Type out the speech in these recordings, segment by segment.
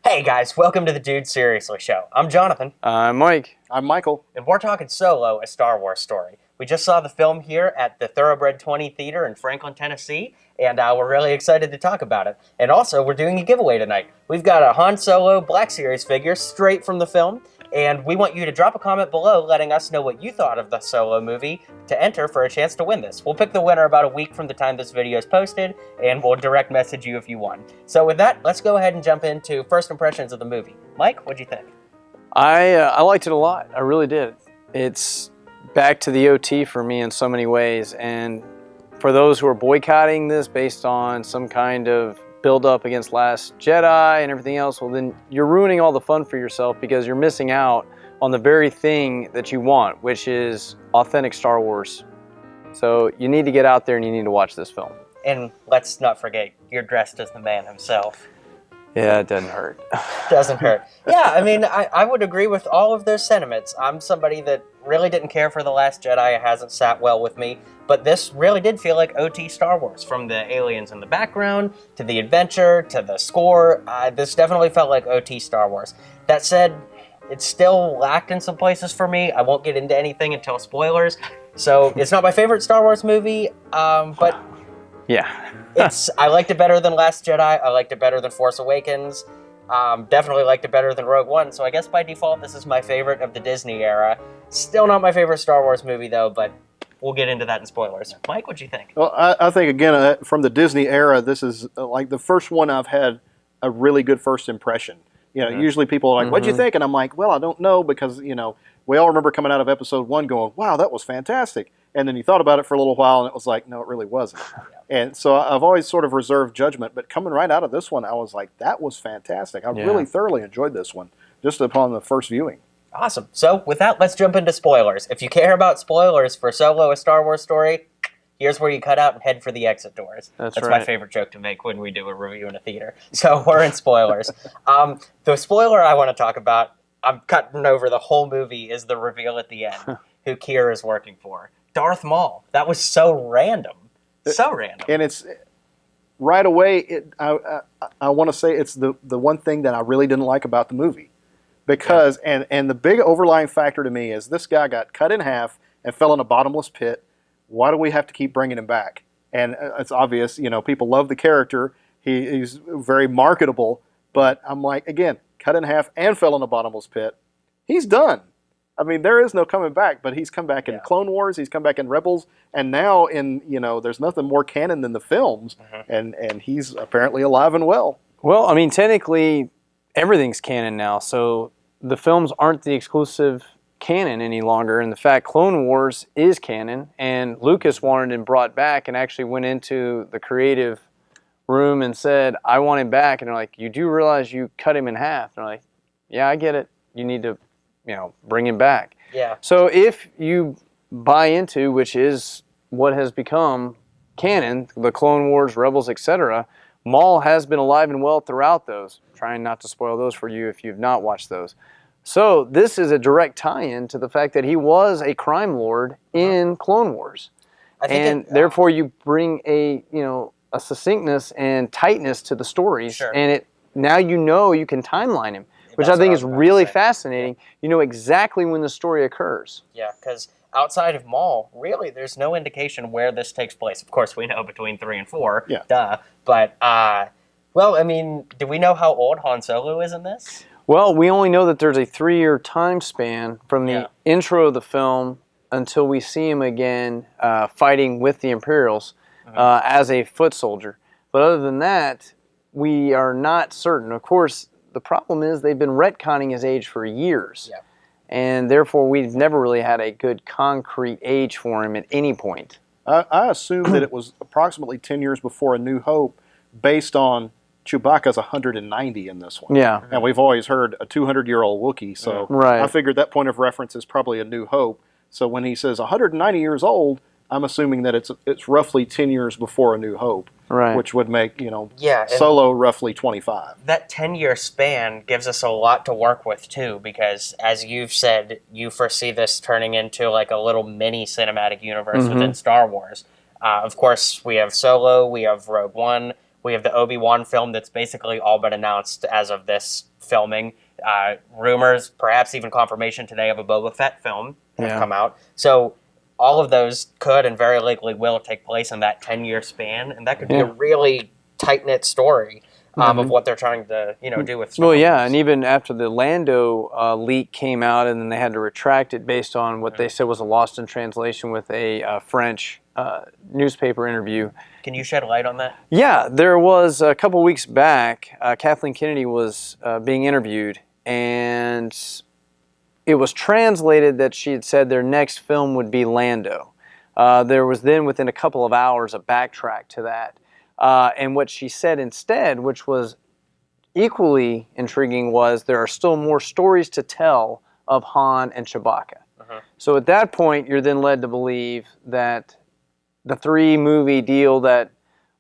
Hey guys, welcome to the Dude Seriously Show. I'm Jonathan. I'm Mike. I'm Michael. And we're talking Solo, a Star Wars story. We just saw the film here at the Thoroughbred 20 Theater in Franklin, Tennessee, and we're really excited to talk about it. And also, we're doing a giveaway tonight. We've got a Han Solo Black Series figure straight from the film, and we want you to drop a comment below letting us know what you thought of the Solo movie to enter for a chance to win this. We'll pick the winner about a week from the time this video is posted, and we'll direct message you if you won. So with that, let's go ahead and jump into first impressions of the movie. Mike, what'd you think? I liked it a lot. I really did. It's back to the OT for me in so many ways. And for those who are boycotting this based on some kind of build-up against Last Jedi and everything else, well, then you're ruining all the fun for yourself because you're missing out on the very thing that you want, which is authentic Star Wars. So you need to get out there and you need to watch this film. And let's not forget, you're dressed as the man himself. Yeah, it doesn't hurt. Doesn't hurt. Yeah, I mean, I would agree with all of those sentiments. I'm somebody that really didn't care for The Last Jedi. It hasn't sat well with me. But this really did feel like OT Star Wars. From the aliens in the background, to the adventure, to the score. This definitely felt like OT Star Wars. That said, it still lacked in some places for me. I won't get into anything until spoilers. So it's not my favorite Star Wars movie, but... Yeah. I liked it better than Last Jedi. I liked it better than Force Awakens. Definitely liked it better than Rogue One. So I guess by default, this is my favorite of the Disney era. Still not my favorite Star Wars movie, though, but we'll get into that in spoilers. Mike, what'd you think? Well, I think, again, from the Disney era, this is like the first one I've had a really good first impression. You know, usually people are like, what'd you think? And I'm like, well, I don't know, because, you know, we all remember coming out of episode 1 going, wow, that was fantastic. And then you thought about it for a little while, and it was like, no, it really wasn't. And so I've always sort of reserved judgment, but coming right out of this one, I was like, that was fantastic. I really thoroughly enjoyed this one, just upon the first viewing. Awesome. So with that, let's jump into spoilers. If you care about spoilers for Solo, a Star Wars story, here's where you cut out and head for the exit doors. That's right. My favorite joke to make when we do a review in a theater. So we're in spoilers. The spoiler I want to talk about, I'm cutting over the whole movie, is the reveal at the end, who Kira is working for. Darth Maul. That was so random. So random. And it's right away, I want to say it's the one thing that I really didn't like about the movie. Because, and the big overlying factor to me is this guy got cut in half and fell in a bottomless pit. Why do we have to keep bringing him back? And it's obvious, you know, people love the character. He's very marketable. But I'm like, again, cut in half and fell in a bottomless pit. He's done. I mean, there is no coming back, but he's come back in Clone Wars, he's come back in Rebels, and now in, you know, there's nothing more canon than the films, and he's apparently alive and well. Well, I mean, technically, everything's canon now, so the films aren't the exclusive canon any longer. In fact, Clone Wars is canon, and Lucas wanted him brought back and actually went into the creative room and said, I want him back. And they're like, you do realize you cut him in half? And they're like, yeah, I get it. You need to, you know, bring him back. Yeah. So if you buy into, which is what has become canon, the Clone Wars, Rebels, etc., Maul has been alive and well throughout those. Trying not to spoil those for you if you've not watched those. So this is a direct tie-in to the fact that he was a crime lord in Clone Wars. And therefore you bring a, you know, a succinctness and tightness to the stories. And now you know you can timeline him. Which I think is really fascinating. You know exactly when the story occurs. Yeah, because outside of Maul, really, there's no indication where this takes place. Of course, we know between 3 and 4. Yeah. Duh. But, well, I mean, do we know how old Han Solo is in this? Well, we only know that there's a 3-year time span from the intro of the film until we see him again fighting with the Imperials as a foot soldier. But other than that, we are not certain. Of course, the problem is they've been retconning his age for years. Yeah. And therefore, we've never really had a good concrete age for him at any point. I assume that it was approximately 10 years before A New Hope, based on Chewbacca's 190 in this one. Yeah. And we've always heard a 200-year-old Wookiee, so I figured that point of reference is probably A New Hope. So when he says 190 years old, I'm assuming that it's roughly 10 years before A New Hope. Right. Which would make, you know, Solo roughly 25. That 10-year span gives us a lot to work with, too, because, as you've said, you foresee this turning into like a little mini cinematic universe within Star Wars. Of course, we have Solo, we have Rogue One, We have the Obi-Wan film that's basically all but announced as of this filming. Rumors, perhaps even confirmation today of a Boba Fett film have come out. So all of those could and very likely will take place in that 10-year span, and that could be a really tight-knit story of what they're trying to do with Star Wars. And even after the Lando leak came out, and then they had to retract it based on what they said was a lost in translation with a French newspaper interview. Can you shed light on that? Yeah, there was a couple weeks back, Kathleen Kennedy was being interviewed, and it was translated that she had said their next film would be Lando. There was then, within a couple of hours, a backtrack to that. And what she said instead, which was equally intriguing, was there are still more stories to tell of Han and Chewbacca. So at that point, you're then led to believe that the 3-movie deal that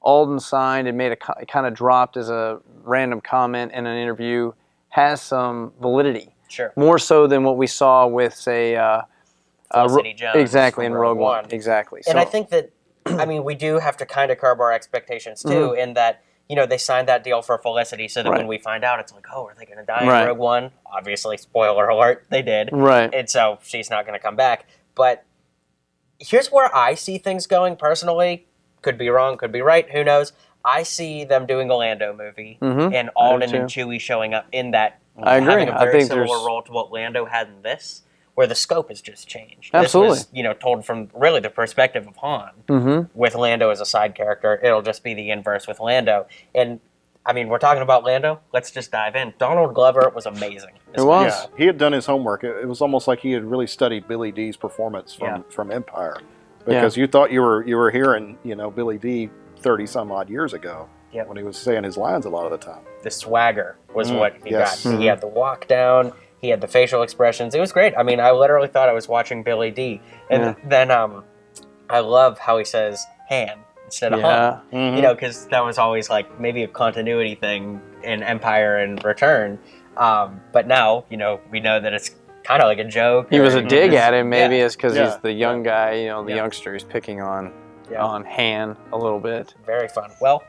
Alden signed and made kind of dropped as a random comment in an interview has some validity. Sure. More so than what we saw with, say, Felicity Jones. Exactly, in Rogue One. Exactly. And I think that, we do have to kind of curb our expectations, too, in that, they signed that deal for Felicity so that when we find out, it's like, oh, are they going to die in Rogue One? Obviously, spoiler alert, they did. Right. And so she's not going to come back. But here's where I see things going personally. Could be wrong, could be right, who knows. I see them doing a Lando movie and Alden and Chewie showing up in that. I agree. Having a very similar role to what Lando had in this, where the scope has just changed. Absolutely. This was, told from really the perspective of Han, with Lando as a side character. It'll just be the inverse with Lando. And, we're talking about Lando. Let's just dive in. Donald Glover was amazing. It was. Yeah, he had done his homework. It was almost like he had really studied Billy Dee's performance from Empire. Because you thought you were hearing, Billy Dee 30-some-odd years ago when he was saying his lines a lot of the time. The swagger was what he got. He had the walk down. He had the facial expressions. It was great. I literally thought I was watching Billy Dee. And then I love how he says Han instead of Han. Because that was always like maybe a continuity thing in Empire and Return. But now, we know that it's kind of like a joke. He was a dig at him, maybe, is because he's the young guy, the youngster. He's picking on Han a little bit. Very fun. Well,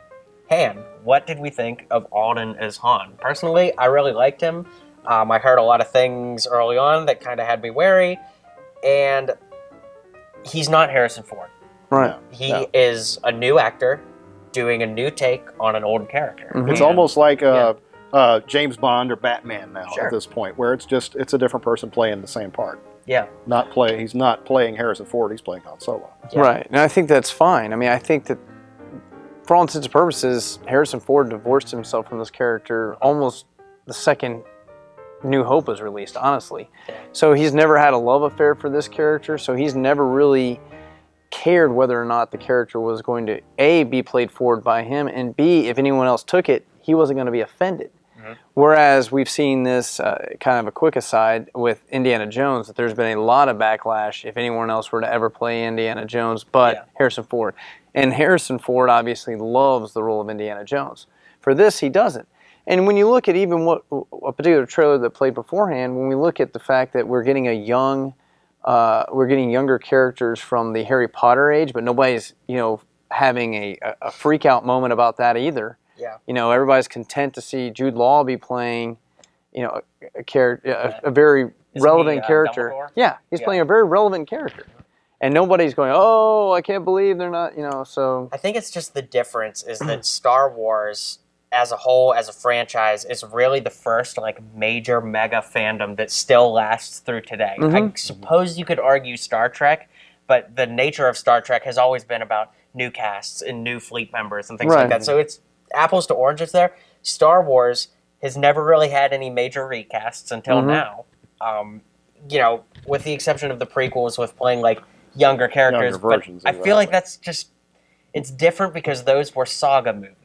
Han, what did we think of Alden as Han? Personally, I really liked him. I heard a lot of things early on that kind of had me wary, and he's not Harrison Ford. Right. He is a new actor doing a new take on an old character. It's almost like James Bond or Batman now at this point, where it's a different person playing the same part. Yeah. He's not playing Harrison Ford, he's playing Han Solo. Yeah. Right. And I think that's fine. I think that for all intents and purposes, Harrison Ford divorced himself from this character almost the second New Hope was released, honestly. So he's never had a love affair for this character, so he's never really cared whether or not the character was going to, A, be played forward by him, and B, if anyone else took it, he wasn't going to be offended. Whereas we've seen this, kind of a quick aside, with Indiana Jones, that there's been a lot of backlash if anyone else were to ever play Indiana Jones but Harrison Ford. And Harrison Ford obviously loves the role of Indiana Jones. For this, he doesn't. And when you look at even what a particular trailer that played beforehand, when we look at the fact that we're getting we're getting younger characters from the Harry Potter age, but nobody's, having a freak out moment about that either. Yeah. Everybody's content to see Jude Law be playing, a very relevant character. Dumbledore? Yeah, he's playing a very relevant character. And nobody's going, oh, I can't believe they're not, so. I think it's just the difference is that Star Wars as a whole, as a franchise, is really the first major mega fandom that still lasts through today. I suppose you could argue Star Trek, but the nature of Star Trek has always been about new casts and new fleet members and things like that. So it's apples to oranges there. Star Wars has never really had any major recasts until now. With the exception of the prequels with playing younger characters. But I feel like that's just, it's different because those were saga movies.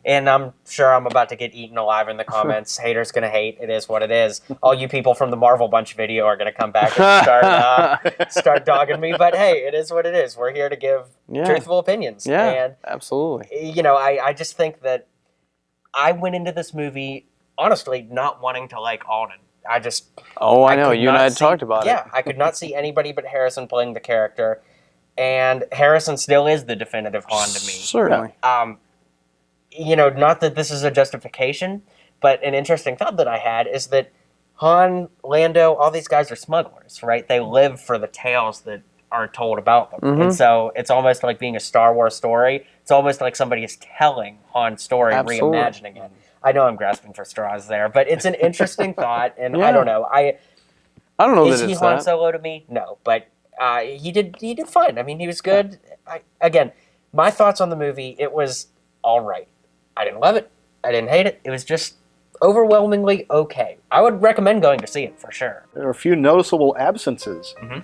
And I'm sure I'm about to get eaten alive in the comments. Haters gonna hate. It is what it is. All you people from the Marvel Bunch video are gonna come back and start dogging me. But hey, it is what it is. We're here to give truthful opinions. Yeah, and, absolutely. I just think that I went into this movie honestly not wanting to like Alden. I know. You and I had talked about it. Yeah, I could not see anybody but Harrison playing the character, and Harrison still is the definitive Han to me. Certainly. not that this is a justification, but an interesting thought that I had is that Han, Lando, all these guys are smugglers, right? They live for the tales that are told about them. Mm-hmm. And so it's almost like being a Star Wars story. It's almost like somebody is telling Han's story, Absolutely. reimagining it. I know I'm grasping for straws there, but it's an interesting thought, and Yeah. I don't know. I don't know Is that he it's Han that. Solo to me? No, but he did fine. I mean, he was good. Again, my thoughts on the movie, it was all right. I didn't love it. I didn't hate it. It was just overwhelmingly okay. I would recommend going to see it for sure. There are a few noticeable absences. Mhm.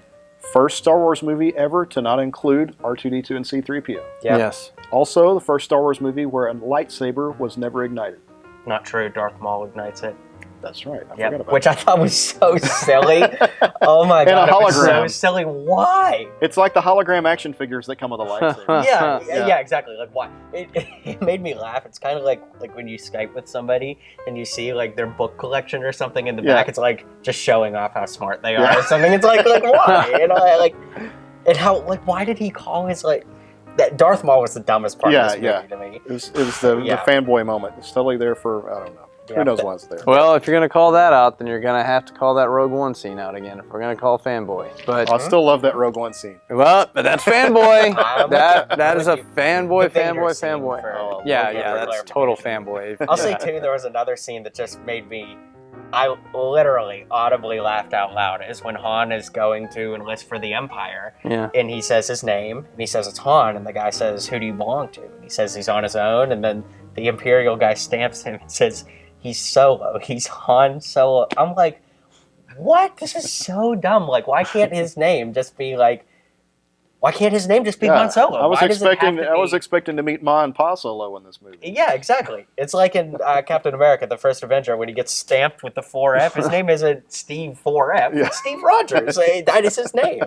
First Star Wars movie ever to not include R2-D2 and C-3PO. Yeah, Yes. Also, the first Star Wars movie where a lightsaber was never ignited. not true. Darth Maul ignites it. That's right. I Yep. forgot about Which that. I thought was so silly. Oh my And a god, it was so hologram. silly. Why? It's like the hologram action figures that come with a lightsaber. Yeah, Yeah. yeah, exactly. Like why? It made me laugh. It's kind of like when you Skype with somebody and you see like their book collection or something in the Yeah. back. It's like just showing off how smart they are Yeah. or something. It's like why? And how why did he call his like that? Darth Maul was the dumbest part of this movie to me. It was the Yeah. fanboy moment. It's totally there for, I don't know. Yeah, Who knows but- why it's there. Well, if you're going to call that out, then you're going to have to call that Rogue One scene out again if we're going to call fanboy. But I still love that Rogue One scene. well, but that's fanboy. I'm that with that you. is a The fanboy, Vader fanboy, scene fanboy. for- Oh, Yeah, for yeah, that's clarification. total fanboy. I'll say too, there was another scene that just made me. I literally audibly laughed out loud. Is when Han is going to enlist for the Empire, Yeah. and he says his name, and he says it's Han, and the guy says, "Who do you belong to?" And he says he's on his own, and then the Imperial guy stamps him and says he's Solo. He's Han Solo. I'm like, what? This is so dumb. Like, why can't his name just be like? Why can't his name just be Han Solo? I was Why does it have expecting to I was be- expecting to meet Ma and Pa Solo in this movie. Yeah, exactly. It's like in Captain America, the First Avenger, when he gets stamped with the 4F. His name isn't Steve 4F. Yeah. It's Steve Rogers. That is his name.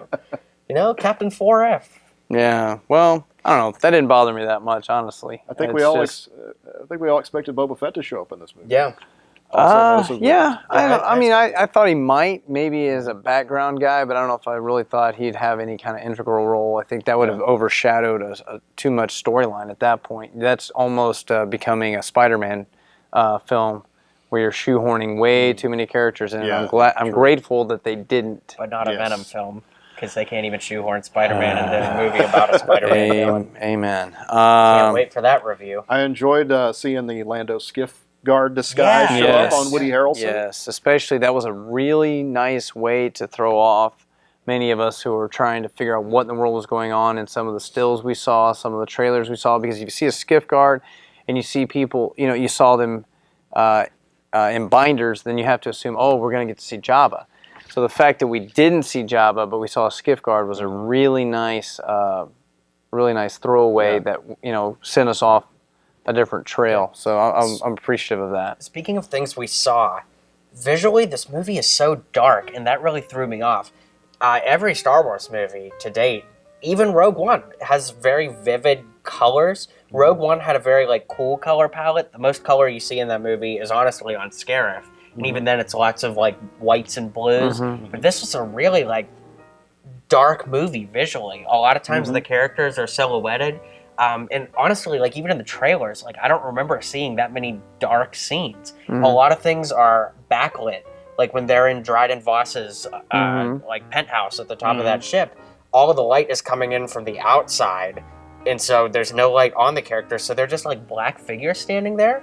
Captain 4F. Yeah. Well, I don't know. That didn't bother me that much, honestly. I think It's we all just- expected Boba Fett to show up in this movie. Yeah. Yeah, I I thought he might, maybe as a background guy, but I don't know if I really thought he'd have any kind of integral role. I think that would have overshadowed a too much storyline at that point. That's almost becoming a Spider-Man film where you're shoehorning way too many characters in. Yeah, I'm grateful that they didn't. But not a Yes. Venom film, because they can't even shoehorn Spider-Man into a movie about a Spider-Man villain. Amen. Can't wait for that review. I enjoyed seeing the Lando skiff guard disguise Yeah. show Yes. up on Woody Harrelson. Yes, especially that was a really nice way to throw off many of us who were trying to figure out what in the world was going on in some of the stills we saw, some of the trailers we saw, because if you see a skiff guard and you see people, you saw them in binders, then you have to assume, oh, we're going to get to see Jabba. So the fact that we didn't see Jabba, but we saw a skiff guard was a really nice throwaway that sent us off a different trail. So I'm appreciative of that. Speaking of things we saw, visually, this movie is so dark, and that really threw me off. Every Star Wars movie to date, even Rogue One, has very vivid colors. Rogue One had a very cool color palette. The most color you see in that movie is honestly on Scarif, and even then, it's lots of whites and blues. But this was a really dark movie visually. A lot of times the characters are silhouetted. And honestly, even in the trailers, I don't remember seeing that many dark scenes. A lot of things are backlit. Like when they're in Dryden Voss's penthouse at the top of that ship, all of the light is coming in from the outside, and so there's no light on the characters, so they're just black figures standing there.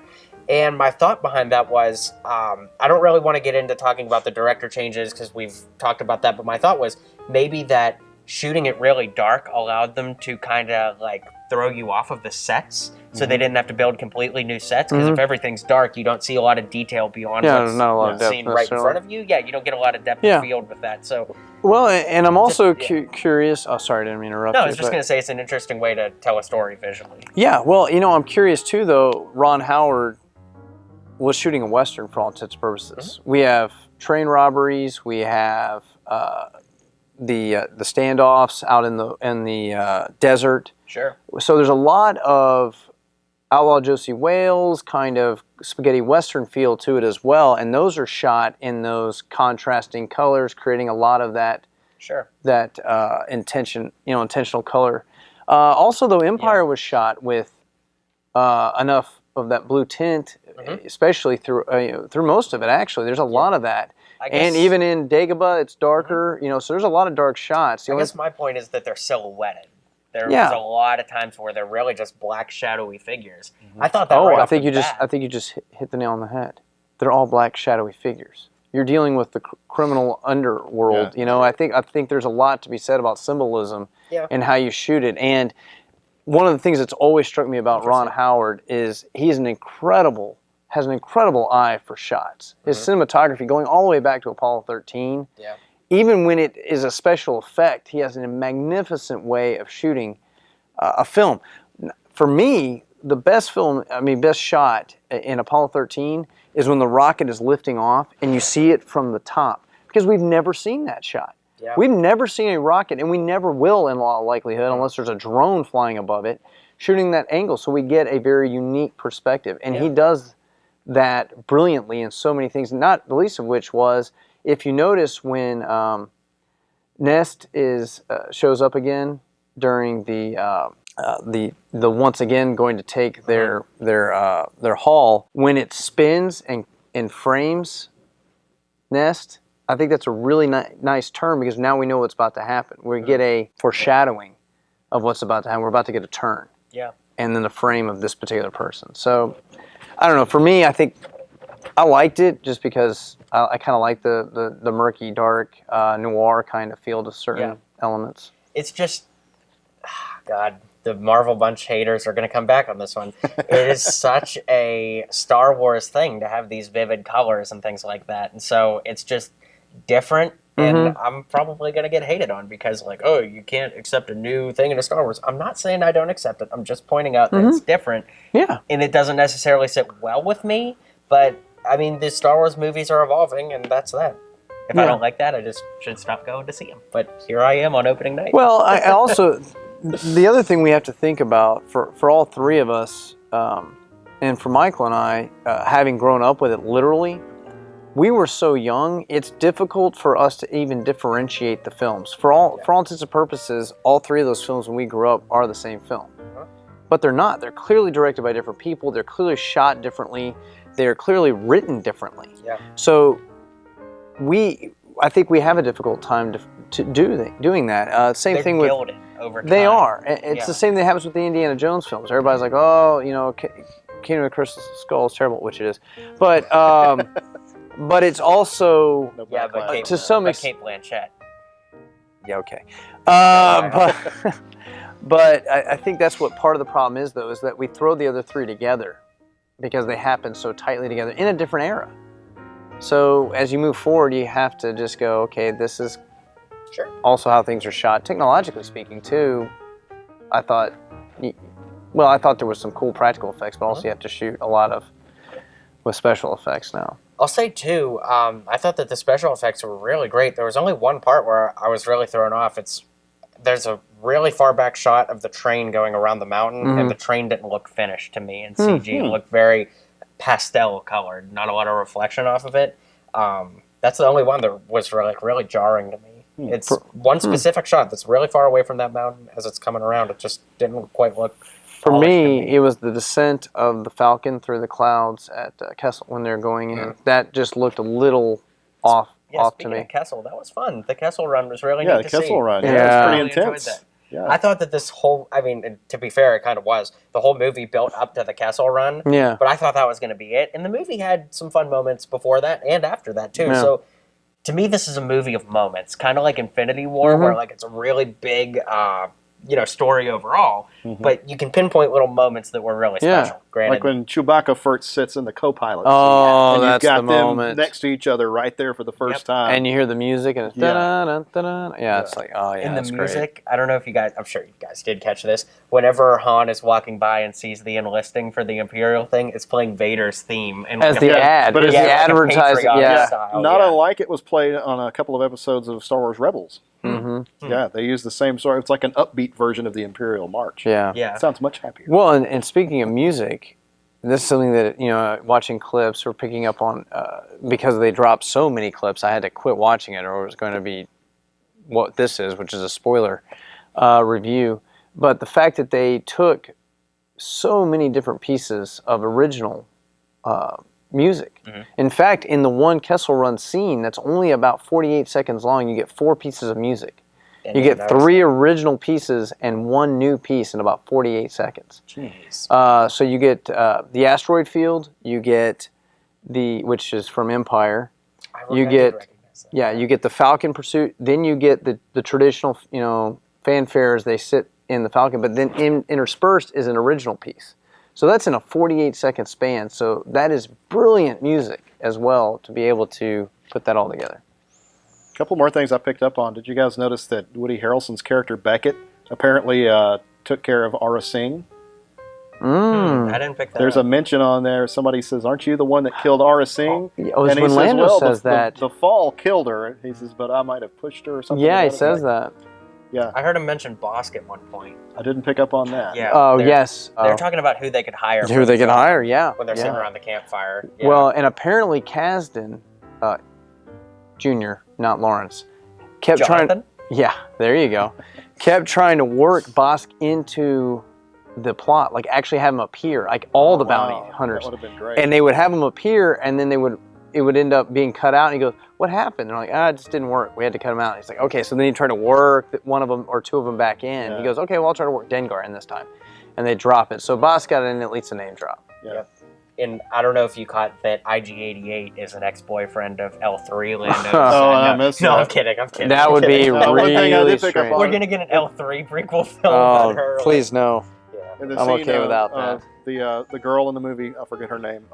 And my thought behind that was, I don't really want to get into talking about the director changes because we've talked about that, but my thought was maybe that shooting it really dark allowed them to kind of throw you off of the sets, so they didn't have to build completely new sets, because if everything's dark, you don't see a lot of detail beyond what's not a lot of depth seen right in necessarily. front of you. Yeah, you don't get a lot of depth of field with that. So Well, and I'm also Just- curious. Oh, sorry, I didn't mean to interrupt no, you. I was just but- going to say it's an interesting way to tell a story visually. Yeah, well, I'm curious too, though. Ron Howard was shooting a Western for all intents and purposes. We have train robberies. We have the standoffs out in the desert. Sure. So there's a lot of Outlaw Josie Wales kind of spaghetti Western feel to it as well, and those are shot in those contrasting colors, creating a lot of that Sure. intentional color. Also, though, Empire was shot with enough of that blue tint, especially through through most of it. Actually, there's a lot of that. And even in Dagobah, it's darker. So there's a lot of dark shots. I guess my point is that they're silhouetted. There's a lot of times where they're really just black, shadowy figures. I thought that. I think you just hit the nail on the head. They're all black, shadowy figures. You're dealing with the criminal underworld. Yeah. I think there's a lot to be said about symbolism and how you shoot it. And one of the things that's always struck me about Ron Howard is has an incredible eye for shots. His cinematography, going all the way back to Apollo 13, even when it is a special effect, he has a magnificent way of shooting a film. For me, the best shot in Apollo 13 is when the rocket is lifting off and you see it from the top, because we've never seen that shot. Yeah. We've never seen a rocket, and we never will in all likelihood unless there's a drone flying above it, shooting that angle, so we get a very unique perspective. And he does that brilliantly in so many things, not the least of which was, if you notice when Nest shows up again during the once again going to take their haul, when it spins and frames Nest, I think that's a really nice term, because now we know what's about to happen. We get a foreshadowing of what's about to happen. We're about to get a turn. Yeah. And then the frame of this particular person. So, I don't know. For me, I think I liked it just because I kind of like the murky, dark, noir kind of feel to certain elements. It's just, God, the Marvel Bunch haters are going to come back on this one. It is such a Star Wars thing to have these vivid colors and things like that. And so it's just different, and I'm probably going to get hated on because, like, oh, you can't accept a new thing in a Star Wars. I'm not saying I don't accept it. I'm just pointing out that it's different. Yeah. And it doesn't necessarily sit well with me, but, I mean, the Star Wars movies are evolving, and that's that. If I don't like that, I just should stop going to see them. But here I am on opening night. Well, I also... The other thing we have to think about for all three of us, and for Michael and I, having grown up with it literally, we were so young, it's difficult for us to even differentiate the films. For all intents and purposes, all three of those films when we grew up are the same film. But they're not. They're clearly directed by different people. They're clearly shot differently. They're clearly written differently. Yeah. So I think we have a difficult time to doing that. Same thing with... Over time. They are. It's the same thing that happens with the Indiana Jones films. Everybody's like, oh, Kingdom of the Crystal Skull is terrible, which it is. But but it's also to some extent. Kate Blanchett. Yeah, okay. But I think that's what part of the problem is, though, is that we throw the other three together because they happen so tightly together in a different era. So as you move forward, you have to just go, okay, this is also how things are shot. Technologically speaking, too, I thought there was some cool practical effects, but also you have to shoot a lot with special effects now. I'll say, too, I thought that the special effects were really great. There was only one part where I was really thrown off. There's a really far back shot of the train going around the mountain, and the train didn't look finished to me, and CG looked very pastel colored, not a lot of reflection off of it. That's the only one that was really jarring to me. It's one specific shot that's really far away from that mountain as it's coming around. It just didn't quite look. For me, it was the descent of the Falcon through the clouds at Kessel when they're going in. That just looked a little off to me. Speaking of Kessel, that was fun. The Kessel run was really neat to see. Yeah, the Kessel run. Yeah, it was pretty intense. Yeah. I thought that this whole, to be fair, it kind of was. The whole movie built up to the Kessel run. Yeah. But I thought that was going to be it. And the movie had some fun moments before that and after that, too. Yeah. So, to me, this is a movie of moments, kind of like Infinity War, where it's a really big, story overall. But you can pinpoint little moments that were really special. Granted, like when Chewbacca first sits in the co-pilot seat. Oh, and that's you've got the them moment next to each other right there for the first time. And you hear the music, and it's da-da-da-da-da. Yeah, it's like, oh yeah, and the music, great. I don't know if I'm sure you guys did catch this. Whenever Han is walking by and sees the enlisting for the Imperial thing, it's playing Vader's theme. And as the ad. But it's the advertising. Not unlike it was played on a couple of episodes of Star Wars Rebels. Yeah, they use the same sort. It's like an upbeat version of the Imperial March. Yeah. It sounds much happier. Well, and speaking of music, this is something that, watching clips or picking up on, because they dropped so many clips, I had to quit watching it, or it was going to be what this is, which is a spoiler review. But the fact that they took so many different pieces of original music. In fact, in the one Kessel Run scene that's only about 48 seconds long, you get 4 pieces of music. You get 3 original pieces and 1 new piece in about 48 seconds. Jeez. So you get the asteroid field, you get which is from Empire. I did recognize that. Yeah, you get the Falcon Pursuit. Then you get the traditional, fanfares. They sit in the Falcon, but then interspersed is an original piece. So that's in a 48-second span. So that is brilliant music as well to be able to put that all together. A couple more things I picked up on. Did you guys notice that Woody Harrelson's character Beckett apparently took care of Aura Singh? I didn't pick that There's up. a mention on there. Somebody says, "Aren't you the one that killed Aura Singh?" Oh, it's and he when says, Lando "Well, says that. the fall killed her." He says, "But I might have pushed her or something." Yeah, he about it. says that. Yeah, I heard him mention Bosk at one point. I didn't pick up on that. Yeah. Oh, they're- yes. They're talking about who they could hire. Who for they the can film hire, yeah. when they're yeah. sitting around the campfire. Yeah. Well, and apparently Kasdan, Jr., not Lawrence, kept trying. Johnathan? Yeah, there you go. Kept trying to work Bosk into the plot, like actually have him appear, like all the bounty hunters, That would have been great. and they would have him appear, and then it would end up being cut out. And he goes, "What happened?" They're like, "It just didn't work. We had to cut him out." And he's like, "Okay." So then he tried to work one of them or 2 of them back in. Yeah. He goes, "Okay, well I'll try to work Dengar in this time," and they drop it. So Bosk got in at least a name drop. Yeah. Yep. And I don't know if you caught that IG-88 is an ex-boyfriend of L3 Lando. Oh, I missed No, that. I'm kidding. I'm kidding. That I'm would be kidding. one thing I really did pick up strange. on- We're gonna get an L3 prequel film Oh, about her. please no. Yeah. In the I'm scene, okay without that. The girl in the movie, I forget her name,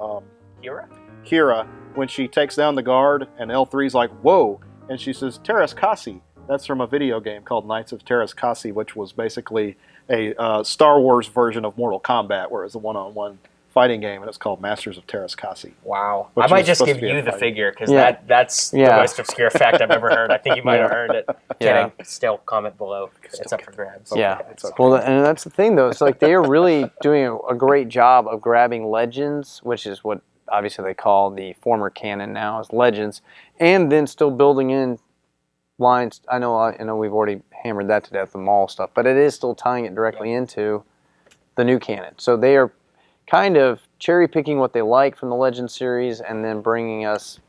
Kira? Kira, when she takes down the guard, and L3's like, "Whoa!" and she says, "Terras Kasi." That's from a video game called Knights of Terras Kasi, which was basically a Star Wars version of Mortal Kombat, where it was a one-on-one fighting game, and it's called Masters of Terras Kasi. Wow. Which I might was just supposed give to be a you the fight. figure because Yeah. that's the Yeah. most obscure fact I've ever heard. I think you might have earned it. Yeah. Kidding. Still, comment below. It's up for grabs. Yeah. It's okay. Well, and that's the thing, though. It's like they are really doing a great job of grabbing legends, which is what obviously they call the former canon now as legends, and then still building in lines. I know we've already hammered that to death, the Maul stuff, but it is still tying it directly into the new canon. So they are kind of cherry picking what they like from the Legend series and then bringing us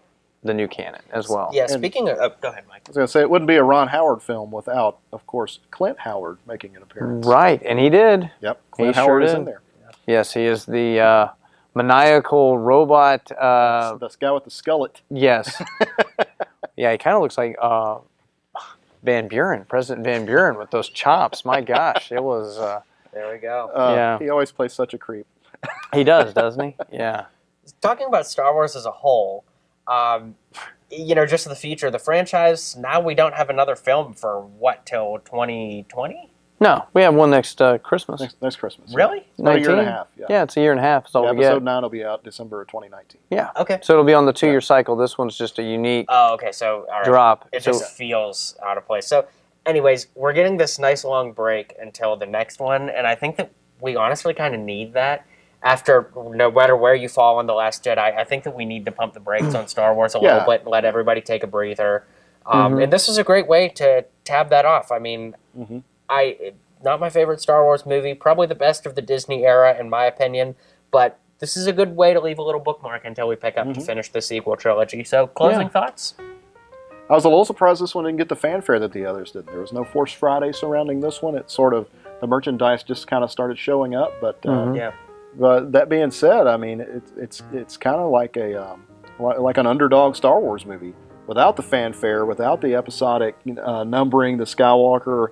the new canon as well. Yeah, speaking of... go ahead, Mike. I was going to say, it wouldn't be a Ron Howard film without, of course, Clint Howard making an appearance. Right, and he did. Yep, Clint He Howard sure is did. in there. Yes, he is the maniacal robot. This guy with the skullet. Yes. Yeah, he kind of looks like Van Buren, President Van Buren with those chops. My gosh, it was... There we go. Yeah. He always plays such a creep. he does, doesn't he? Yeah. Talking about Star Wars as a whole, just the future of the franchise, now we don't have another film for, what, till 2020? No, we have one next Christmas. Next Christmas. Really? It's about a year and a 19? half. Yeah. Yeah, it's a year and a half. That's all we Episode get. 9 will be out December of 2019. Yeah. Okay. So it'll be on the 2-year cycle. This one's just a unique Oh, okay, so, all right. drop. It So- just feels out of place. So, anyways, we're getting this nice long break until the next one, and I think that we honestly kind of need that. After, no matter where you fall on The Last Jedi, I think that we need to pump the brakes on Star Wars a little bit and let everybody take a breather. And this is a great way to tab that off. I mean, not my favorite Star Wars movie, probably the best of the Disney era, in my opinion, but this is a good way to leave a little bookmark until we pick up to finish the sequel trilogy. So, closing thoughts? I was a little surprised this one didn't get the fanfare that the others did. There was no Force Friday surrounding this one. It sort of, the merchandise just kind of started showing up. But Yeah. but that being said, I mean, it's kind of like like an underdog Star Wars movie without the fanfare, without the episodic numbering, the Skywalker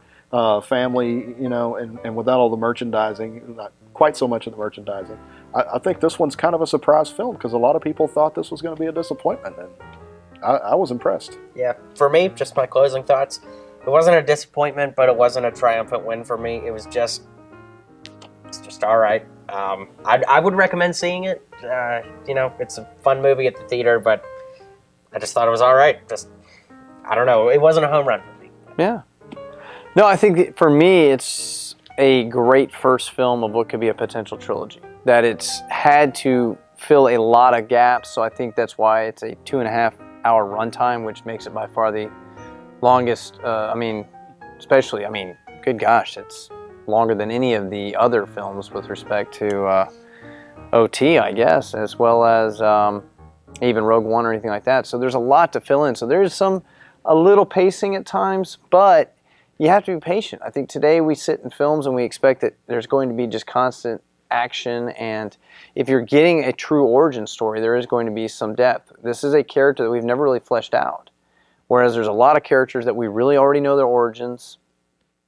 family, and without all the merchandising, not quite so much of the merchandising. I think this one's kind of a surprise film because a lot of people thought this was going to be a disappointment, and I was impressed. Yeah, for me, just my closing thoughts. It wasn't a disappointment, but it wasn't a triumphant win for me. It's just all right. I would recommend seeing it. It's a fun movie at the theater, but I just thought it was all right. I don't know. It wasn't a home run for me. Yeah. No, I think for me, it's a great first film of what could be a potential trilogy. That it's had to fill a lot of gaps, so I think that's why it's a 2.5-hour runtime, which makes it by far the longest. Good gosh, it's longer than any of the other films with respect to OT, I guess, as well as even Rogue One or anything like that. So there's a lot to fill in. So there's a little pacing at times, but you have to be patient. I think today we sit in films and we expect that there's going to be just constant action, and if you're getting a true origin story, there is going to be some depth. This is a character that we've never really fleshed out, whereas there's a lot of characters that we really already know their origins.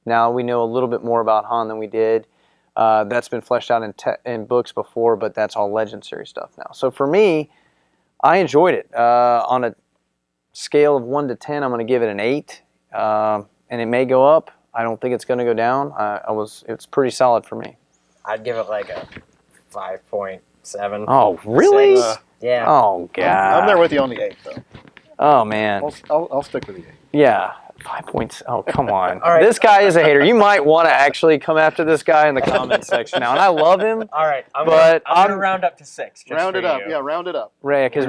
Now we know a little bit more about Han than we did. That's been fleshed out in books before, but that's all Legend series stuff now. So for me, I enjoyed it. On a scale of 1 to 10, I'm going to give it an 8, and it may go up. I don't think it's going to go down. It's pretty solid for me. I'd give it like a 5.7. Oh, really? Yeah. Oh, God. I'm there with you on the 8, though. Oh, man. I'll stick with the 8. Yeah. 5 points. Oh, come on. All right. This guy is a hater. You might want to actually come after this guy in the comments section now. And I love him. All right. I'm But going to round up to 6. Just Round for it up. you. Yeah, round it up. Ray, because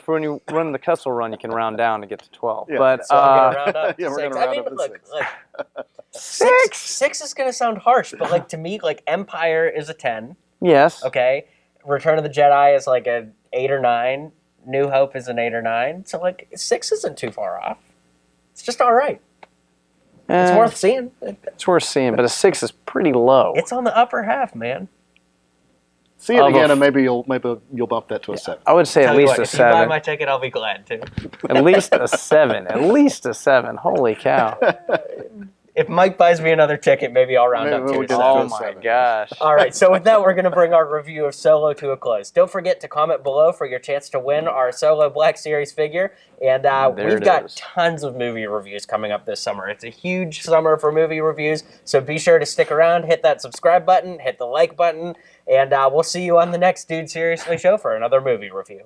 when you run the Kessel run, you can round down to get to 12. Yeah. But So I'm going to round up to Yeah, we're 6. gonna round up to look, 6. 6 is going to sound harsh, but like to me, like Empire is a 10. Yes. Okay. Return of the Jedi is like an 8 or 9. New Hope is an 8 or 9. So like 6 isn't too far off. It's just all right. It's worth seeing. It's worth seeing, but a 6 is pretty low. It's on the upper half, man. See it again, and maybe you'll bump that to a 7. I would say Tell at you least what, a if you buy 7. my ticket, I'll be glad to. At least a 7. At least a 7. Holy cow. If Mike buys me another ticket, maybe I'll round Maybe up to we'll a get 7. Oh to a my 7. gosh. All right, so with that, we're going to bring our review of Solo to a close. Don't forget to comment below for your chance to win our Solo Black Series figure. And we've got tons of movie reviews coming up this summer. It's a huge summer for movie reviews, so be sure to stick around, hit that subscribe button, hit the like button, and we'll see you on the next Dude Seriously show for another movie review.